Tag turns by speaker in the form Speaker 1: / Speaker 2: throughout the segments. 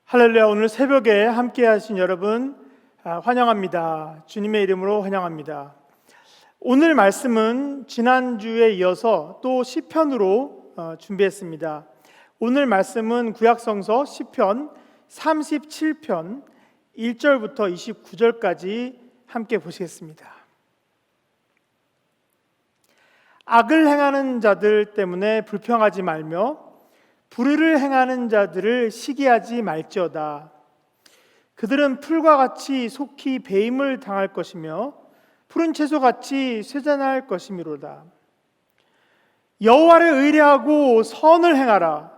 Speaker 1: 할렐루야. 오늘 새벽에 함께 하신 여러분 환영합니다. 주님의 이름으로 환영합니다. 오늘 말씀은 지난주에 이어서 또 시편으로 준비했습니다. 오늘 말씀은 구약성서 시편 37편 1절부터 29절까지 함께 보시겠습니다. 악을 행하는 자들 때문에 불평하지 말며 불의를 행하는 자들을 시기하지 말지어다. 그들은 풀과 같이 속히 배임을 당할 것이며 푸른 채소같이 쇠잔할 것이미로다. 여호와를 의뢰하고 선을 행하라.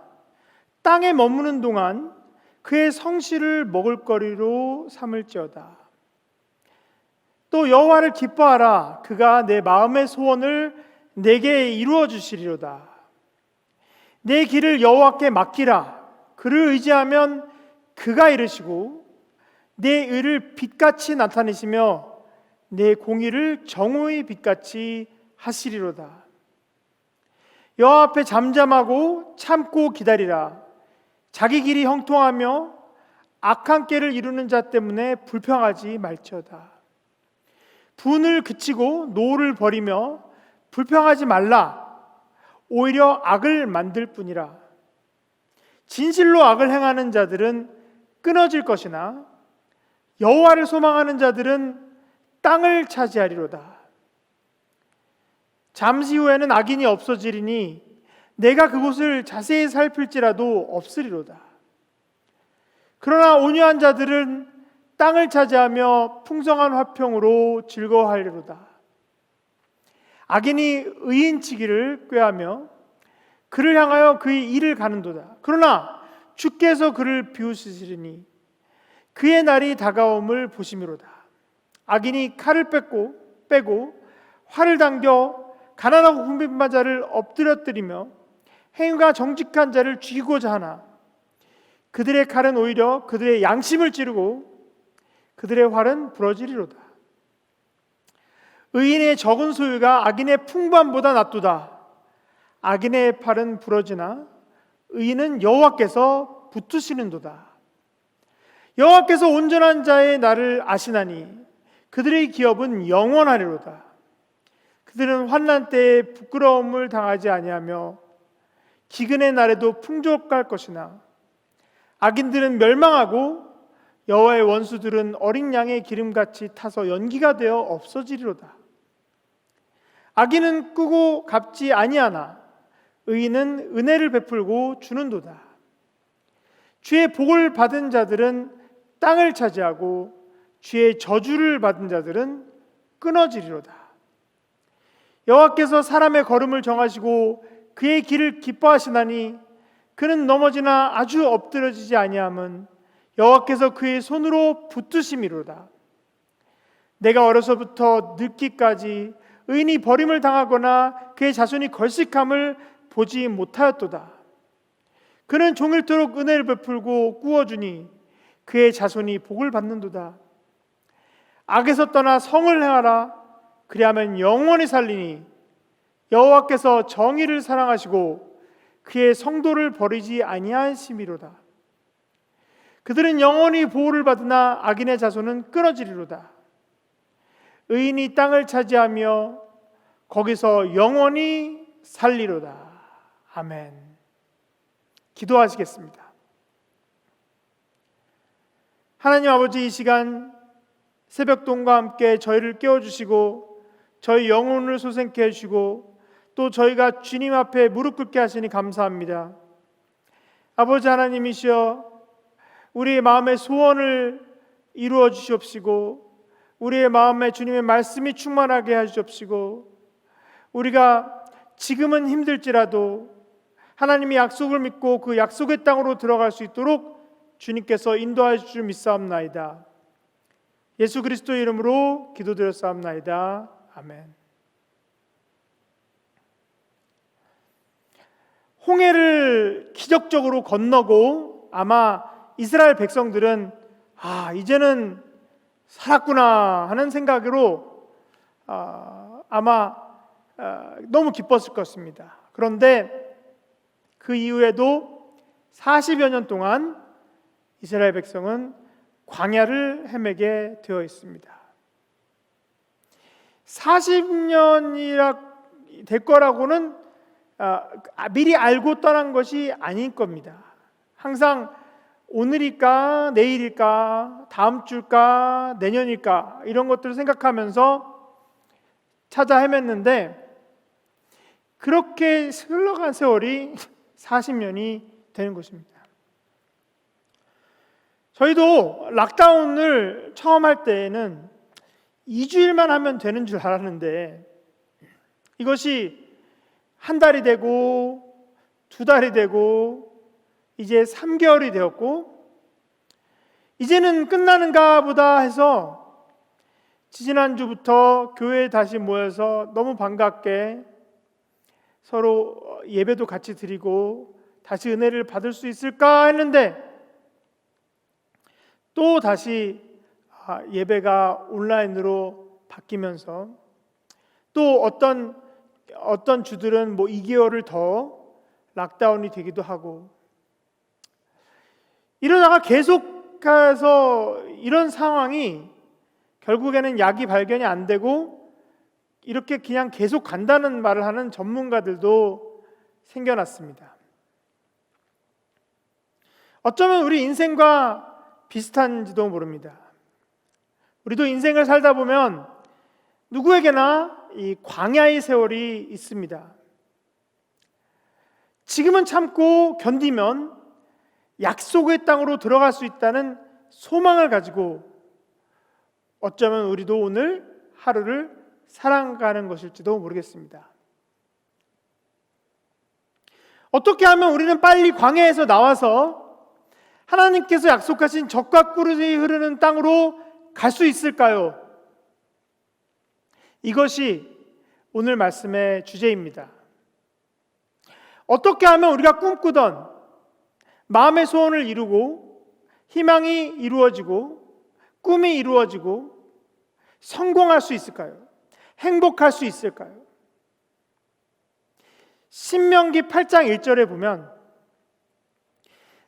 Speaker 1: 땅에 머무는 동안 그의 성실을 먹을거리로 삼을지어다. 또 여호와를 기뻐하라. 그가 내 마음의 소원을 내게 이루어 주시리로다. 내 길을 여호와께 맡기라. 그를 의지하면 그가 이르시고 내 의를 빛같이 나타내시며 내 공의를 정오의 빛같이 하시리로다. 여호와 앞에 잠잠하고 참고 기다리라. 자기 길이 형통하며 악한 꾀를 이루는 자 때문에 불평하지 말지어다. 분을 그치고 노를 버리며 불평하지 말라. 오히려 악을 만들 뿐이라. 진실로 악을 행하는 자들은 끊어질 것이나 여호와를 소망하는 자들은 땅을 차지하리로다. 잠시 후에는 악인이 없어지리니 내가 그곳을 자세히 살필지라도 없으리로다. 그러나 온유한 자들은 땅을 차지하며 풍성한 화평으로 즐거워하리로다. 악인이 의인치기를 꾀하며 그를 향하여 그의 일을 가는도다. 그러나 주께서 그를 비웃으시리니 그의 날이 다가옴을 보심이로다. 악인이 칼을 빼고 활을 당겨 가난하고 궁핍한 자를 엎드려뜨리며 행위가 정직한 자를 죽이고자 하나 그들의 칼은 오히려 그들의 양심을 찌르고 그들의 활은 부러지리로다. 의인의 적은 소유가 악인의 풍부함보다 낫도다. 악인의 팔은 부러지나 의인은 여호와께서 붙드시는도다. 여호와께서 온전한 자의 날을 아시나니 그들의 기업은 영원하리로다. 그들은 환난 때에 부끄러움을 당하지 아니하며 기근의 날에도 풍족할 것이나 악인들은 멸망하고 여호와의 원수들은 어린 양의 기름같이 타서 연기가 되어 없어지리로다. 악인은 꾸고 갚지 아니하나 의인은 은혜를 베풀고 주는도다. 주의 복을 받은 자들은 땅을 차지하고 주의 저주를 받은 자들은 끊어지리로다. 여호와께서 사람의 걸음을 정하시고 그의 길을 기뻐하시나니 그는 넘어지나 아주 엎드러지지 아니함은 여호와께서 그의 손으로 붙드심이로다. 내가 어려서부터 늙기까지 의인이 버림을 당하거나 그의 자손이 걸식함을 보지 못하였도다. 그는 종일토록 은혜를 베풀고 꾸어주니 그의 자손이 복을 받는도다. 악에서 떠나 성을 행하라. 그리하면 영원히 살리니 여호와께서 정의를 사랑하시고 그의 성도를 버리지 아니하심이로다. 그들은 영원히 보호를 받으나 악인의 자손은 끊어지리로다. 의인이 땅을 차지하며 거기서 영원히 살리로다. 아멘. 기도하시겠습니다. 하나님 아버지, 이 시간 새벽동과 함께 저희를 깨워주시고 저희 영혼을 솟게 해주시고 또 저희가 주님 앞에 무릎 꿇게 하시니 감사합니다. 아버지 하나님이시여, 우리의 마음의 소원을 이루어 주시옵시고 우리의 마음에 주님의 말씀이 충만하게 하시옵시고 우리가 지금은 힘들지라도 하나님의 약속을 믿고 그 약속의 땅으로 들어갈 수 있도록 주님께서 인도하실 줄 믿사옵나이다. 예수 그리스도의 이름으로 기도드렸사옵나이다. 아멘. 홍해를 기적적으로 건너고 아마 이스라엘 백성들은 이제는 살았구나 하는 생각으로 아마 너무 기뻤을 것입니다. 그런데 그 이후에도 40여 년 동안 이스라엘 백성은 광야를 헤매게 되어 있습니다. 40년이라 될 거라고는 미리 알고 떠난 것이 아닐 겁니다. 항상 오늘일까 내일일까 다음 주일까 내년일까 이런 것들을 생각하면서 찾아 헤맸는데 그렇게 흘러간 세월이 40년이 되는 것입니다. 저희도 락다운을 처음 할 때에는 2주일만 하면 되는 줄 알았는데 이것이 한 달이 되고 2달이 되고 이제 3개월이 되었고 이제는 끝나는가 보다 해서 지지난주부터 교회에 다시 모여서 너무 반갑게 서로 예배도 같이 드리고 다시 은혜를 받을 수 있을까 했는데 또 다시 예배가 온라인으로 바뀌면서 또 어떤 주들은 2개월을 더 락다운이 되기도 하고 이러다가 계속해서 이런 상황이 결국에는 약이 발견이 안 되고 이렇게 그냥 계속 간다는 말을 하는 전문가들도 생겨났습니다. 어쩌면 우리 인생과 비슷한지도 모릅니다. 우리도 인생을 살다 보면 누구에게나 이 광야의 세월이 있습니다. 지금은 참고 견디면 약속의 땅으로 들어갈 수 있다는 소망을 가지고 어쩌면 우리도 오늘 하루를 살아가는 것일지도 모르겠습니다. 어떻게 하면 우리는 빨리 광야에서 나와서 하나님께서 약속하신 젖과 꿀이 흐르는 땅으로 갈 수 있을까요? 이것이 오늘 말씀의 주제입니다. 어떻게 하면 우리가 꿈꾸던 마음의 소원을 이루고 희망이 이루어지고 꿈이 이루어지고 성공할 수 있을까요? 행복할 수 있을까요? 신명기 8장 1절에 보면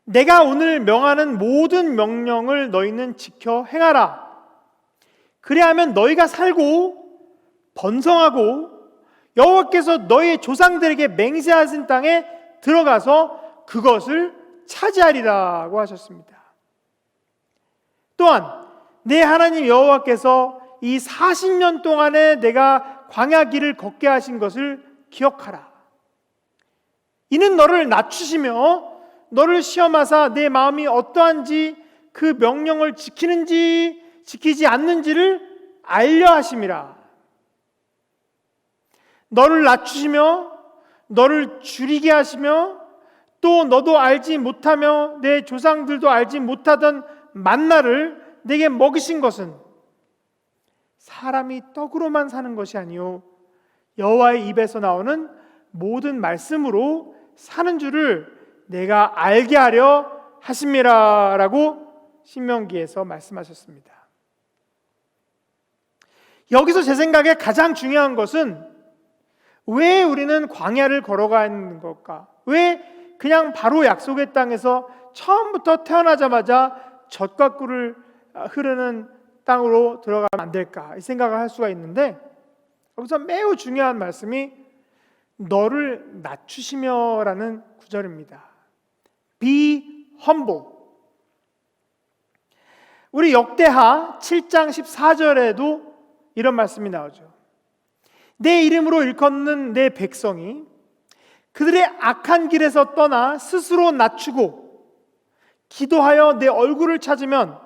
Speaker 1: 내가 오늘 명하는 모든 명령을 너희는 지켜 행하라. 그리하면 너희가 살고 번성하고 여호와께서 너희 조상들에게 맹세하신 땅에 들어가서 그것을 차지하리라고 하셨습니다. 또한 내 하나님 여호와께서 이 40년 동안에 내가 광야 길을 걷게 하신 것을 기억하라. 이는 너를 낮추시며 너를 시험하사 내 마음이 어떠한지 그 명령을 지키는지 지키지 않는지를 알려 하심이라. 너를 낮추시며 너를 줄이게 하시며 또 너도 알지 못하며 내 조상들도 알지 못하던 만나를 내게 먹이신 것은 사람이 떡으로만 사는 것이 아니요 여호와의 입에서 나오는 모든 말씀으로 사는 줄을 내가 알게 하려 하심이라 라고 신명기에서 말씀하셨습니다. 여기서 제 생각에 가장 중요한 것은 왜 우리는 광야를 걸어가는 걸까? 왜 그냥 바로 약속의 땅에서 처음부터 태어나자마자 젖과 꿀을 흐르는 땅으로 들어가면 안 될까? 이 생각을 할 수가 있는데 여기서 매우 중요한 말씀이 너를 낮추시며 라는 구절입니다. Be humble. 우리 역대하 7장 14절에도 이런 말씀이 나오죠. 내 이름으로 일컫는 내 백성이 그들의 악한 길에서 떠나 스스로 낮추고 기도하여 내 얼굴을 찾으면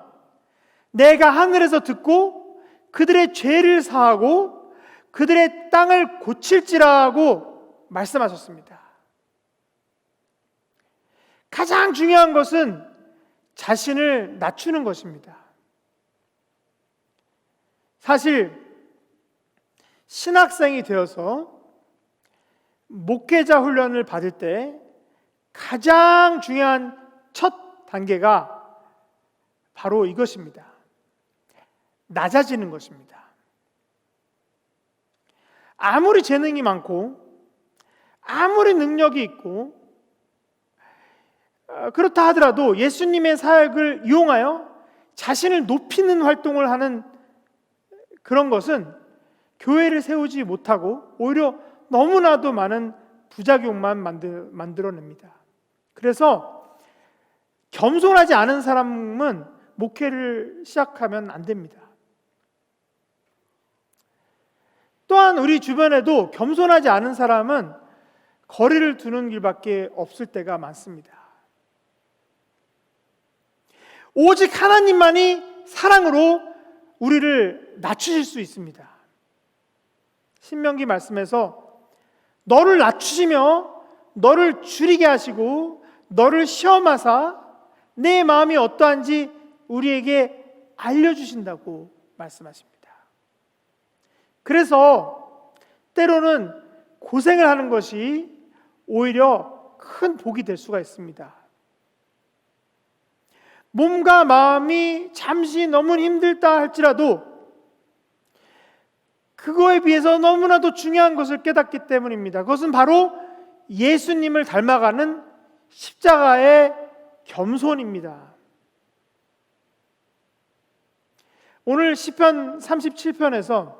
Speaker 1: 내가 하늘에서 듣고 그들의 죄를 사하고 그들의 땅을 고칠지라고 말씀하셨습니다. 가장 중요한 것은 자신을 낮추는 것입니다. 사실 신학생이 되어서 목회자 훈련을 받을 때 가장 중요한 첫 단계가 바로 이것입니다. 낮아지는 것입니다. 아무리 재능이 많고 아무리 능력이 있고 그렇다 하더라도 예수님의 사역을 이용하여 자신을 높이는 활동을 하는 그런 것은 교회를 세우지 못하고 오히려 너무나도 많은 부작용만 만들어냅니다. 그래서 겸손하지 않은 사람은 목회를 시작하면 안 됩니다. 또한 우리 주변에도 겸손하지 않은 사람은 거리를 두는 길밖에 없을 때가 많습니다. 오직 하나님만이 사랑으로 우리를 낮추실 수 있습니다. 신명기 말씀에서 너를 낮추시며 너를 줄이게 하시고 너를 시험하사 내 마음이 어떠한지 우리에게 알려주신다고 말씀하십니다. 그래서 때로는 고생을 하는 것이 오히려 큰 복이 될 수가 있습니다. 몸과 마음이 잠시 너무 힘들다 할지라도 그거에 비해서 너무나도 중요한 것을 깨닫기 때문입니다. 그것은 바로 예수님을 닮아가는 십자가의 겸손입니다. 오늘 시편 37편에서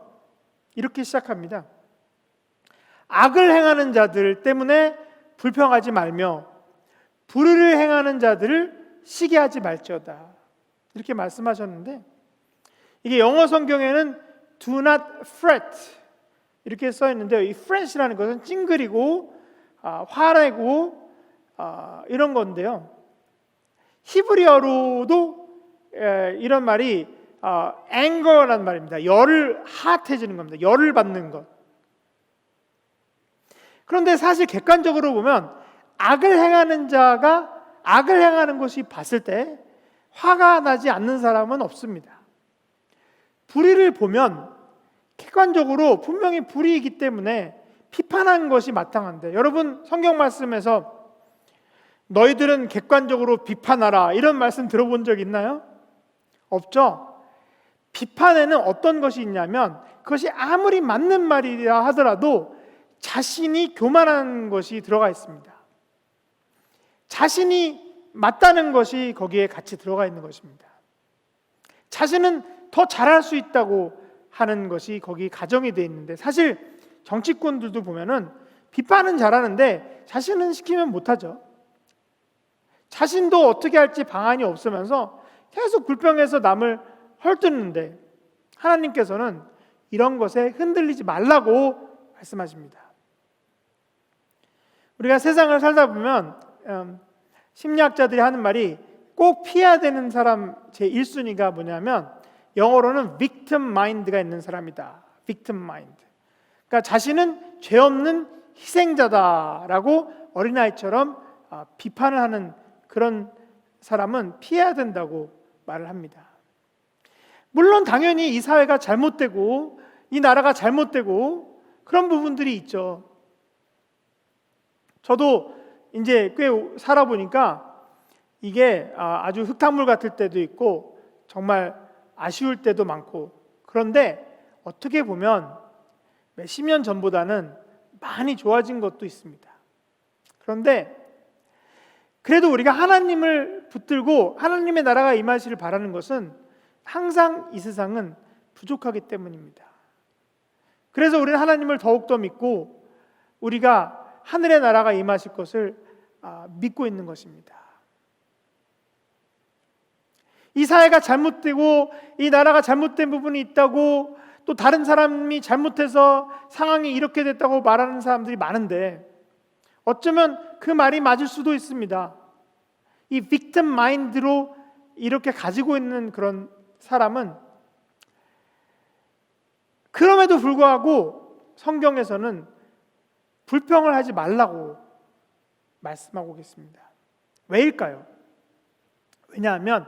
Speaker 1: 이렇게 시작합니다. 악을 행하는 자들 때문에 불평하지 말며 불의를 행하는 자들을 시기하지 말지어다. 이렇게 말씀하셨는데 이게 영어 성경에는 do not fret 이렇게 써 있는데요. 이 fret이라는 것은 찡그리고 화내고 이런 건데요. 히브리어로도 이런 말이 anger라는 말입니다. 열을 핫해지는 겁니다. 열을 받는 것. 그런데 사실 객관적으로 보면 악을 행하는 자가 악을 행하는 것이 봤을 때 화가 나지 않는 사람은 없습니다. 불의를 보면 객관적으로 분명히 불의이기 때문에 비판한 것이 마땅한데, 여러분 성경 말씀에서 너희들은 객관적으로 비판하라 이런 말씀 들어본 적 있나요? 없죠? 비판에는 어떤 것이 있냐면 그것이 아무리 맞는 말이라 하더라도 자신이 교만한 것이 들어가 있습니다. 자신이 맞다는 것이 거기에 같이 들어가 있는 것입니다. 자신은 더 잘할 수 있다고 하는 것이 거기 가정이 되어 있는데, 사실 정치권들도 보면은 비판은 잘하는데 자신은 시키면 못하죠. 자신도 어떻게 할지 방안이 없으면서 계속 불평해서 남을 헐뜯는데, 하나님께서는 이런 것에 흔들리지 말라고 말씀하십니다. 우리가 세상을 살다 보면 심리학자들이 하는 말이 꼭 피해야 되는 사람 제 1순위가 뭐냐면 영어로는 victim mind가 있는 사람이다. victim mind. 그러니까 자신은 죄 없는 희생자다라고 어린아이처럼 비판을 하는 그런 사람은 피해야 된다고 말을 합니다. 물론 당연히 이 사회가 잘못되고 이 나라가 잘못되고 그런 부분들이 있죠. 저도 이제 꽤 살아보니까 이게 아주 흙탕물 같을 때도 있고 정말 아쉬울 때도 많고, 그런데 어떻게 보면 몇십 년 전보다는 많이 좋아진 것도 있습니다. 그런데 그래도 우리가 하나님을 붙들고 하나님의 나라가 임하시를 바라는 것은 항상 이 세상은 부족하기 때문입니다. 그래서 우리는 하나님을 더욱더 믿고 우리가 하늘의 나라가 임하실 것을 믿고 있는 것입니다. 이 사회가 잘못되고 이 나라가 잘못된 부분이 있다고, 또 다른 사람이 잘못해서 상황이 이렇게 됐다고 말하는 사람들이 많은데 어쩌면 그 말이 맞을 수도 있습니다. 이 victim mind로 이렇게 가지고 있는 그런 사람은, 그럼에도 불구하고 성경에서는 불평을 하지 말라고 말씀하고 계십니다. 왜일까요? 왜냐하면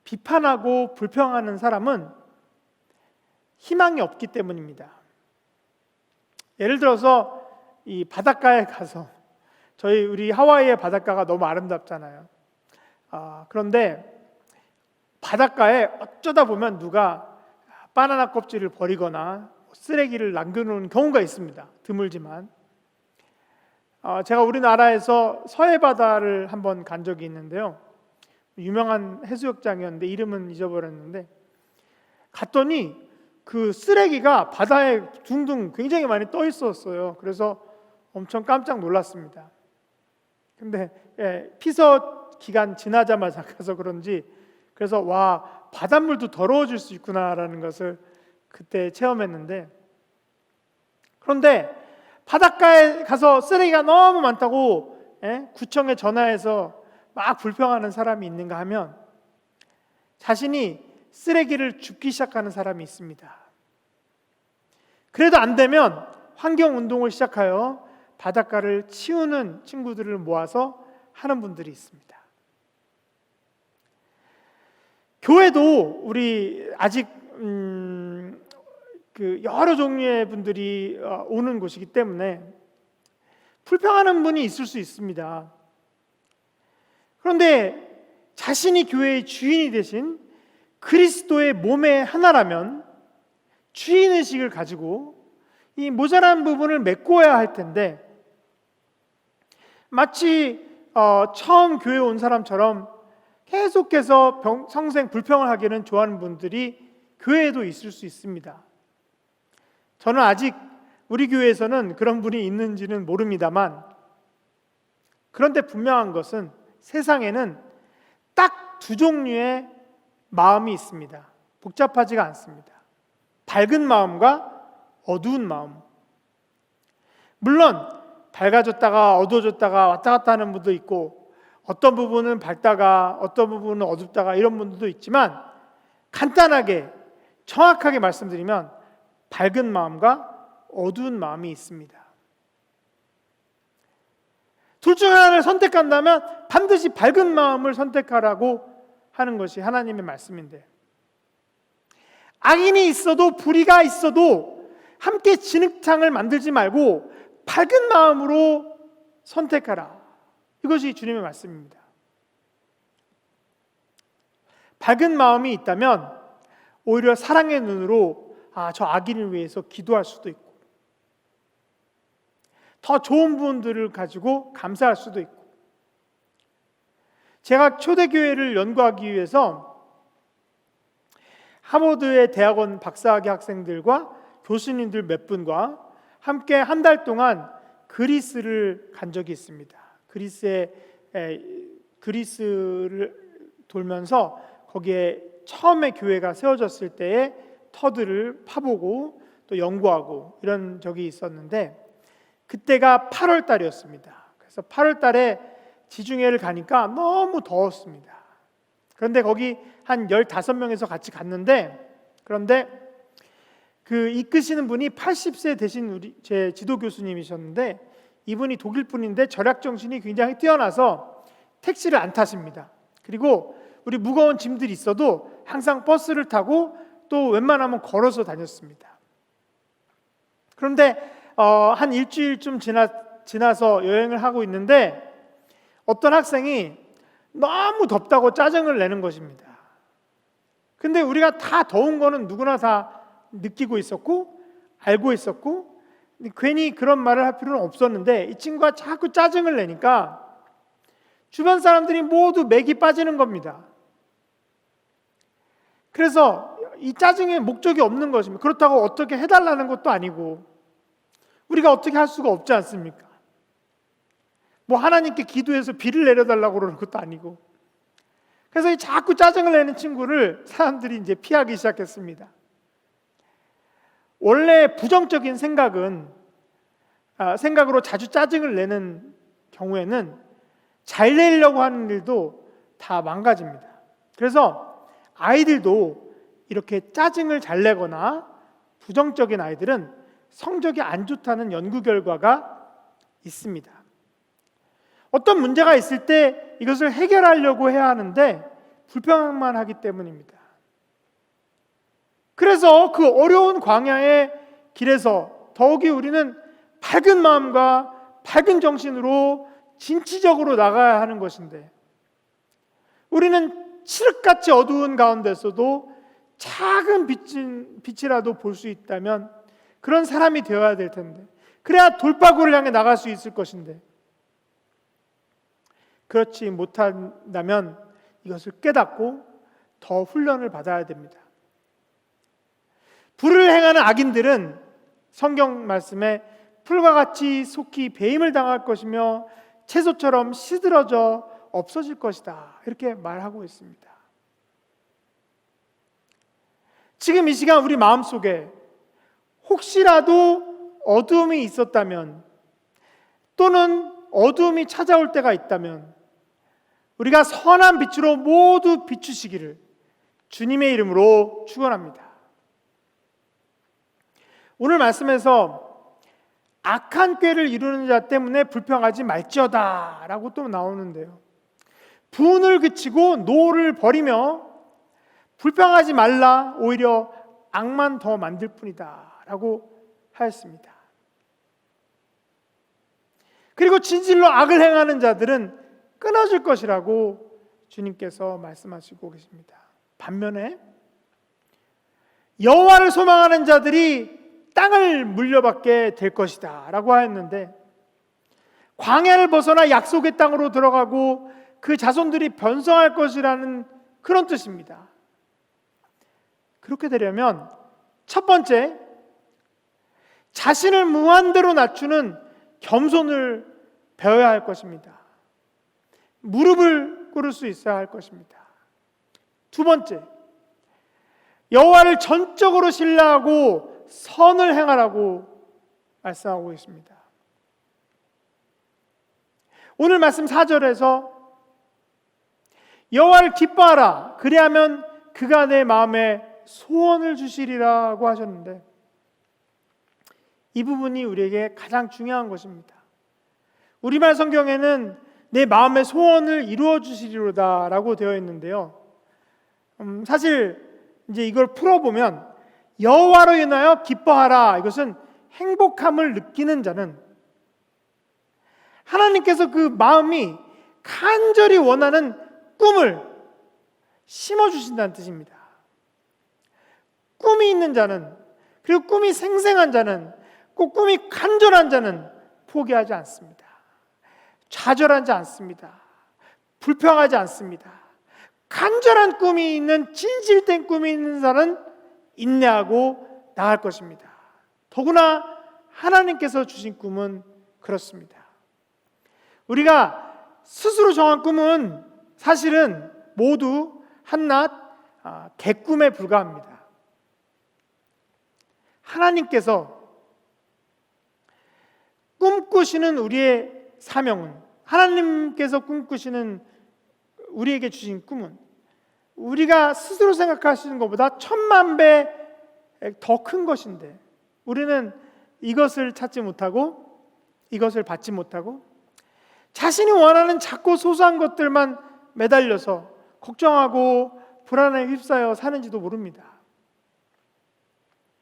Speaker 1: 비판하고 불평하는 사람은 희망이 없기 때문입니다. 예를 들어서 이 바닷가에 가서, 우리 하와이의 바닷가가 너무 아름답잖아요. 그런데 바닷가에 어쩌다 보면 누가 바나나 껍질을 버리거나 쓰레기를 남겨놓은 경우가 있습니다. 드물지만 제가 우리나라에서 서해바다를 한번 간 적이 있는데요. 유명한 해수욕장이었는데 이름은 잊어버렸는데, 갔더니 그 쓰레기가 바다에 둥둥 굉장히 많이 떠 있었어요. 그래서 엄청 깜짝 놀랐습니다. 근데 피서 기간 지나자마자 가서 그런지, 그래서 와, 바닷물도 더러워질 수 있구나라는 것을 그때 체험했는데, 그런데 바닷가에 가서 쓰레기가 너무 많다고 구청에 전화해서 막 불평하는 사람이 있는가 하면, 자신이 쓰레기를 줍기 시작하는 사람이 있습니다. 그래도 안 되면 환경운동을 시작하여 바닷가를 치우는 친구들을 모아서 하는 분들이 있습니다. 교회도 우리 아직 여러 종류의 분들이 오는 곳이기 때문에 불평하는 분이 있을 수 있습니다. 그런데 자신이 교회의 주인이 되신 그리스도의 몸의 하나라면 주인의식을 가지고 이 모자란 부분을 메꿔야 할 텐데, 마치 처음 교회 온 사람처럼 계속해서 성생 불평을 하기는 좋아하는 분들이 교회에도 있을 수 있습니다. 저는 아직 우리 교회에서는 그런 분이 있는지는 모릅니다만, 그런데 분명한 것은 세상에는 딱 두 종류의 마음이 있습니다. 복잡하지가 않습니다. 밝은 마음과 어두운 마음. 물론 밝아졌다가 어두워졌다가 왔다 갔다 하는 분도 있고, 어떤 부분은 밝다가 어떤 부분은 어둡다가 이런 분들도 있지만, 간단하게 정확하게 말씀드리면 밝은 마음과 어두운 마음이 있습니다. 둘 중 하나를 선택한다면 반드시 밝은 마음을 선택하라고 하는 것이 하나님의 말씀인데, 악인이 있어도 불의가 있어도 함께 진흙탕을 만들지 말고 밝은 마음으로 선택하라. 이것이 주님의 말씀입니다. 밝은 마음이 있다면 오히려 사랑의 눈으로 저 악인을 위해서 기도할 수도 있고, 더 좋은 부분들을 가지고 감사할 수도 있고. 제가 초대교회를 연구하기 위해서 하버드의 대학원 박사학위 학생들과 교수님들 몇 분과 함께 한 달 동안 그리스를 간 적이 있습니다. 그리스를 돌면서 거기에 처음에 교회가 세워졌을 때의 터들을 파보고 또 연구하고 이런 적이 있었는데, 그때가 8월 달이었습니다. 그래서 8월 달에 지중해를 가니까 너무 더웠습니다. 그런데 거기 한 15명에서 같이 갔는데, 그런데 그 이끄시는 분이 80세 되신 제 지도 교수님이셨는데, 이분이 독일 분인데 절약 정신이 굉장히 뛰어나서 택시를 안 타십니다. 그리고 우리 무거운 짐들이 있어도 항상 버스를 타고 또 웬만하면 걸어서 다녔습니다. 그런데 한 일주일쯤 지나서 여행을 하고 있는데, 어떤 학생이 너무 덥다고 짜증을 내는 것입니다. 근데 우리가 다 더운 거는 누구나 다 느끼고 있었고 알고 있었고, 괜히 그런 말을 할 필요는 없었는데, 이 친구가 자꾸 짜증을 내니까 주변 사람들이 모두 맥이 빠지는 겁니다. 그래서 이 짜증에 목적이 없는 것입니다. 그렇다고 어떻게 해달라는 것도 아니고 우리가 어떻게 할 수가 없지 않습니까? 뭐 하나님께 기도해서 비를 내려달라고 그러는 것도 아니고. 그래서 자꾸 짜증을 내는 친구를 사람들이 이제 피하기 시작했습니다. 원래 부정적인 생각으로 자주 짜증을 내는 경우에는 잘 내려고 하는 일도 다 망가집니다. 그래서 아이들도 이렇게 짜증을 잘 내거나 부정적인 아이들은 성적이 안 좋다는 연구 결과가 있습니다. 어떤 문제가 있을 때 이것을 해결하려고 해야 하는데 불평만 하기 때문입니다. 그래서 그 어려운 광야의 길에서 더욱이 우리는 밝은 마음과 밝은 정신으로 진취적으로 나가야 하는 것인데, 우리는 칠흑같이 어두운 가운데서도 작은 빛이라도 볼 수 있다면 그런 사람이 되어야 될 텐데, 그래야 돌파구를 향해 나갈 수 있을 것인데, 그렇지 못한다면 이것을 깨닫고 더 훈련을 받아야 됩니다. 불을 행하는 악인들은 성경 말씀에 풀과 같이 속히 배임을 당할 것이며 채소처럼 시들어져 없어질 것이다, 이렇게 말하고 있습니다. 지금 이 시간 우리 마음속에 혹시라도 어두움이 있었다면, 또는 어두움이 찾아올 때가 있다면 우리가 선한 빛으로 모두 비추시기를 주님의 이름으로 축원합니다. 오늘 말씀에서 악한 꾀를 이루는 자 때문에 불평하지 말지어다 라고 또 나오는데요, 분을 그치고 노를 버리며 불평하지 말라, 오히려 악만 더 만들 뿐이다 라고 하였습니다. 그리고 진실로 악을 행하는 자들은 끊어질 것이라고 주님께서 말씀하시고 계십니다. 반면에 여호와를 소망하는 자들이 땅을 물려받게 될 것이다 라고 하였는데, 광야를 벗어나 약속의 땅으로 들어가고 그 자손들이 번성할 것이라는 그런 뜻입니다. 그렇게 되려면 첫 번째, 자신을 무한대로 낮추는 겸손을 배워야 할 것입니다. 무릎을 꿇을 수 있어야 할 것입니다. 두 번째, 여호와를 전적으로 신뢰하고 선을 행하라고 말씀하고 있습니다. 오늘 말씀 4절에서 여호와를 기뻐하라, 그리하면 그가 내 마음에 소원을 주시리라고 하셨는데, 이 부분이 우리에게 가장 중요한 것입니다. 우리말 성경에는 내 마음의 소원을 이루어 주시리로다 라고 되어 있는데요, 사실 이제 이걸 풀어보면 여호와로 인하여 기뻐하라, 이것은 행복함을 느끼는 자는 하나님께서 그 마음이 간절히 원하는 꿈을 심어주신다는 뜻입니다. 꿈이 있는 자는, 그리고 꿈이 생생한 자는, 꼭 꿈이 간절한 자는 포기하지 않습니다. 좌절하지 않습니다. 불평하지 않습니다. 간절한 꿈이 있는, 진실된 꿈이 있는 자는 인내하고 나갈 것입니다. 더구나 하나님께서 주신 꿈은 그렇습니다. 우리가 스스로 정한 꿈은 사실은 모두 한낱 개꿈에 불과합니다. 하나님께서 꿈꾸시는 우리의 사명은, 하나님께서 꿈꾸시는 우리에게 주신 꿈은 우리가 스스로 생각하시는 것보다 1000만 배 더 큰 것인데, 우리는 이것을 찾지 못하고 이것을 받지 못하고 자신이 원하는 작고 소소한 것들만 매달려서 걱정하고 불안에 휩싸여 사는지도 모릅니다.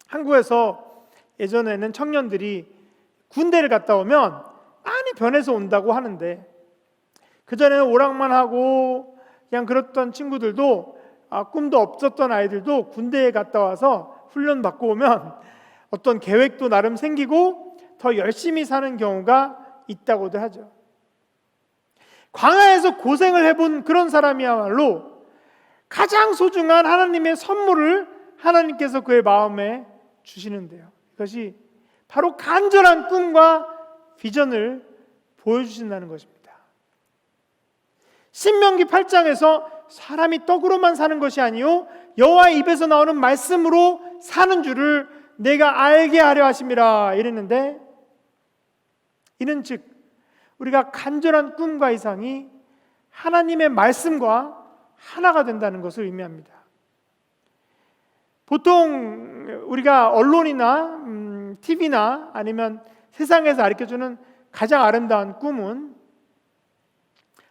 Speaker 1: 한국에서 예전에는 청년들이 군대를 갔다 오면 많이 변해서 온다고 하는데, 그전에는 오락만 하고 그냥 그랬던 친구들도, 꿈도 없었던 아이들도 군대에 갔다 와서 훈련 받고 오면 어떤 계획도 나름 생기고 더 열심히 사는 경우가 있다고도 하죠. 광야에서 고생을 해본 그런 사람이야말로 가장 소중한 하나님의 선물을 하나님께서 그의 마음에 주시는데요, 이것이 바로 간절한 꿈과 비전을 보여주신다는 것입니다. 신명기 8장에서 사람이 떡으로만 사는 것이 아니요 여호와의 입에서 나오는 말씀으로 사는 줄을 내가 알게 하려 하심이라 이랬는데, 이는 즉 우리가 간절한 꿈과 이상이 하나님의 말씀과 하나가 된다는 것을 의미합니다. 보통 우리가 언론이나 TV나 아니면 세상에서 가르쳐주는 가장 아름다운 꿈은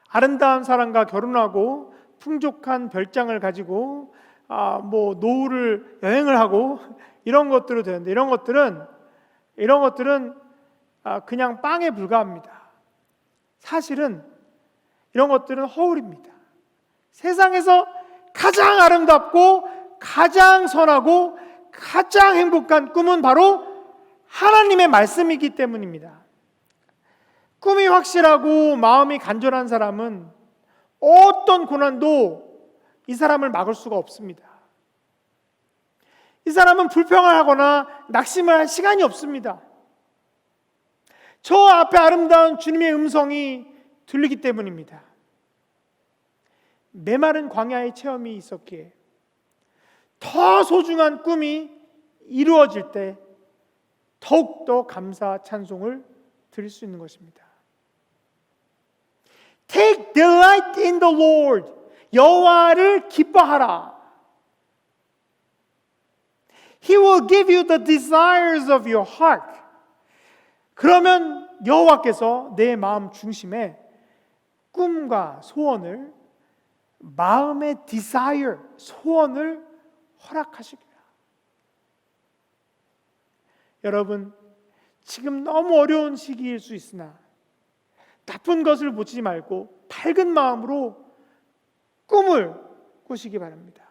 Speaker 1: 아름다운 사람과 결혼하고 풍족한 별장을 가지고 노후를 여행을 하고 이런 것들로 되는데, 이런 것들은 그냥 빵에 불과합니다. 사실은 이런 것들은 허울입니다. 세상에서 가장 아름답고 가장 선하고 가장 행복한 꿈은 바로 하나님의 말씀이기 때문입니다. 꿈이 확실하고 마음이 간절한 사람은 어떤 고난도 이 사람을 막을 수가 없습니다. 이 사람은 불평을 하거나 낙심을 할 시간이 없습니다. 저 앞에 아름다운 주님의 음성이 들리기 때문입니다. 메마른 광야의 체험이 있었기에 더 소중한 꿈이 이루어질 때 더욱더 감사 찬송을 드릴 수 있는 것입니다. Take delight in the Lord. 여호와를 기뻐하라. He will give you the desires of your heart. 그러면 여호와께서 내 마음 중심에 꿈과 소원을, 마음의 desire, 소원을 허락하시리라. 여러분, 지금 너무 어려운 시기일 수 있으나 나쁜 것을 보지 말고 밝은 마음으로 꿈을 꾸시기 바랍니다.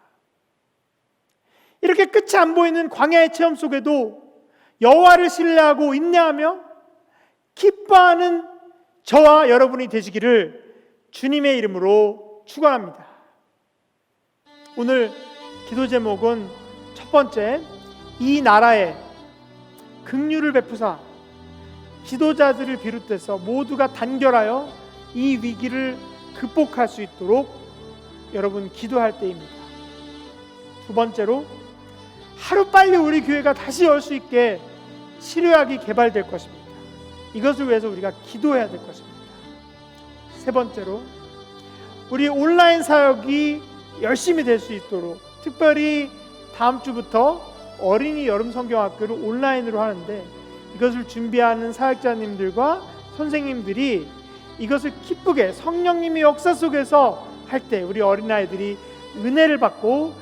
Speaker 1: 이렇게 끝이 안 보이는 광야의 체험 속에도 여호와를 신뢰하고 인내하며 기뻐하는 저와 여러분이 되시기를 주님의 이름으로 축원합니다. 오늘 기도 제목은 첫 번째, 이 나라에 긍휼을 베푸사 지도자들을 비롯해서 모두가 단결하여 이 위기를 극복할 수 있도록 여러분 기도할 때입니다. 두 번째로, 하루빨리 우리 교회가 다시 열 수 있게 치료약이 개발될 것입니다. 이것을 위해서 우리가 기도해야 될 것입니다. 세 번째로, 우리 온라인 사역이 열심히 될 수 있도록, 특별히 다음 주부터 어린이 여름 성경학교를 온라인으로 하는데 이것을 준비하는 사역자님들과 선생님들이 이것을 기쁘게 성령님의 역사 속에서 할 때 우리 어린아이들이 은혜를 받고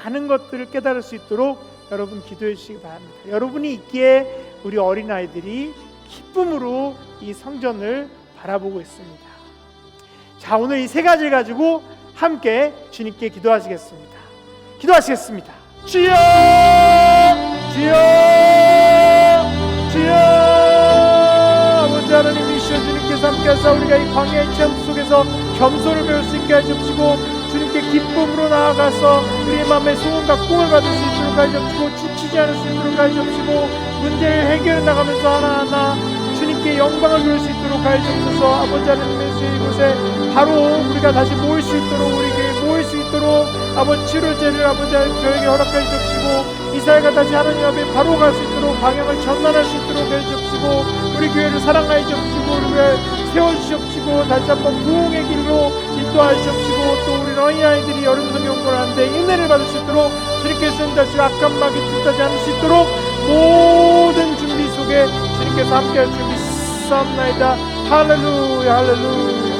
Speaker 1: 많은 것들을 깨달을 수 있도록 여러분 기도해 주시기 바랍니다. 여러분이 있기에 우리 어린아이들이 기쁨으로 이 성전을 바라보고 있습니다. 자, 오늘 이 세 가지를 가지고 함께 주님께 기도하시겠습니다. 기도하시겠습니다. 주여, 주여, 주여. 아버지 하나님, 이시여 주님께서 함께하사 우리가 이 광야의 체험 속에서 겸손을 배울 수 있게 하시옵시고 주님께 기쁨으로 나아가서 우리의 마음의 소원과 꿈을 받을 수 있도록 하시옵시고 지치지 않을 수 있도록 하시옵시고 문제를 해결해 나가면서 하나하나 주님께 영광을 돌릴 수 있도록 하시옵소서. 아버지 하나님의 이곳에 바로 우리가 다시 모일 수 있도록, 우리 교회에 모일 수 있도록 아버지 치료제를 아버지 하나님 저에게 허락해 주옵시고 이 사회가 다시 하나님 앞에 바로 갈 수 있도록 방향을 전환할 수 있도록 해주옵시고 우리 교회를 사랑하여 주옵시고 우리 교회 세워주시옵시고 다시 한번 부흥의 길로 인도하시옵시고 또 우리 어린아이들이 여름 성경을 하는데 은혜를 받을 수 있도록 주님께서 다시 악한 마귀 틈타지 않을 수 있도록 모든 준비 속에 주님께서 함께할 준비 싸움나이다. 할렐루야, 할렐루야.